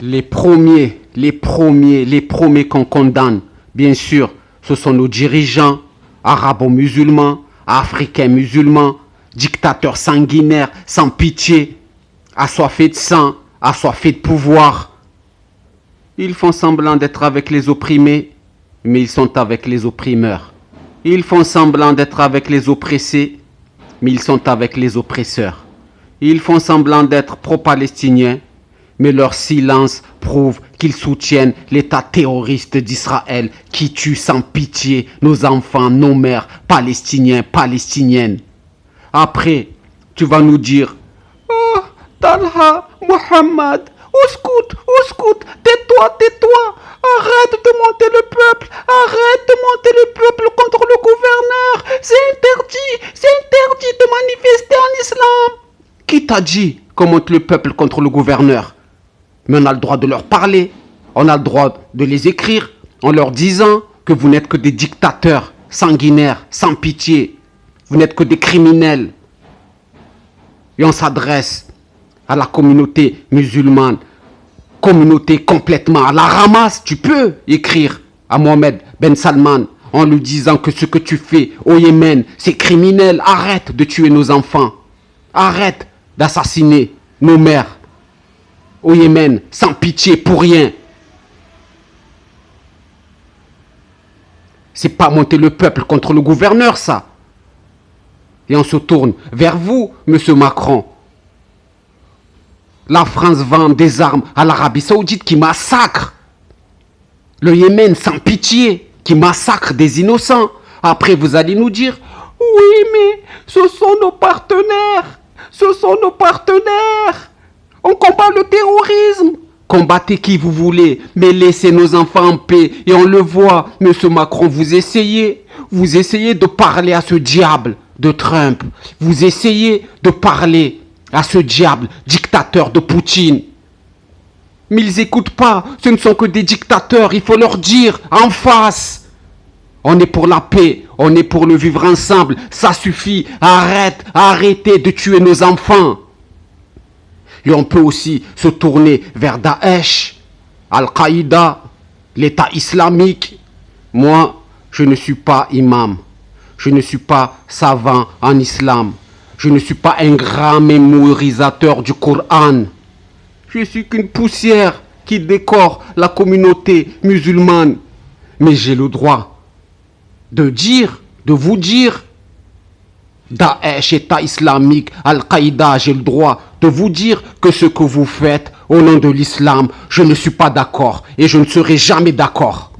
Les premiers qu'on condamne, bien sûr, ce sont nos dirigeants, arabo-musulmans, africains musulmans, dictateurs sanguinaires, sans pitié, assoiffés de sang, assoiffés de pouvoir. Ils font semblant d'être avec les opprimés, mais ils sont avec les opprimeurs. Ils font semblant d'être avec les oppressés, mais ils sont avec les oppresseurs. Ils font semblant d'être pro-palestiniens, mais leur silence prouve qu'ils soutiennent l'État terroriste d'Israël qui tue sans pitié nos enfants, nos mères, palestiniens, palestiniennes. Après, tu vas nous dire « Oh, Talha, Mohammed, au scout, tais-toi, arrête de monter le peuple contre le gouverneur, c'est interdit de manifester en islam. » Qui t'a dit qu'on monte le peuple contre le gouverneur? Mais on a le droit de leur parler, on a le droit de les écrire en leur disant que vous n'êtes que des dictateurs sanguinaires, sans pitié. Vous n'êtes que des criminels. Et on s'adresse à la communauté musulmane, communauté complètement à la ramasse. Tu peux écrire à Mohamed Ben Salman en lui disant que ce que tu fais au Yémen, c'est criminel. Arrête de tuer nos enfants. Arrête d'assassiner nos mères au Yémen, sans pitié, pour rien. C'est pas monter le peuple contre le gouverneur, ça. Et on se tourne vers vous, monsieur Macron. La France vend des armes à l'Arabie Saoudite qui massacre le Yémen sans pitié, qui massacre des innocents. Après, vous allez nous dire, oui, mais ce sont nos partenaires. On combat le terrorisme. Combattez qui vous voulez, mais laissez nos enfants en paix. Et on le voit, monsieur Macron, vous essayez de parler à ce diable de Trump. Vous essayez de parler à ce diable dictateur de Poutine. Mais ils n'écoutent pas, ce ne sont que des dictateurs, il faut leur dire en face. On est pour la paix, on est pour le vivre ensemble, ça suffit, arrêtez de tuer nos enfants. Et on peut aussi se tourner vers Daesh, Al-Qaïda, l'État islamique. Moi, je ne suis pas imam, je ne suis pas savant en islam, je ne suis pas un grand mémorisateur du Coran. Je suis qu'une poussière qui décore la communauté musulmane. Mais j'ai le droit de vous dire, Daesh, État islamique, Al-Qaïda, j'ai le droit de vous dire que ce que vous faites au nom de l'islam, je ne suis pas d'accord et je ne serai jamais d'accord.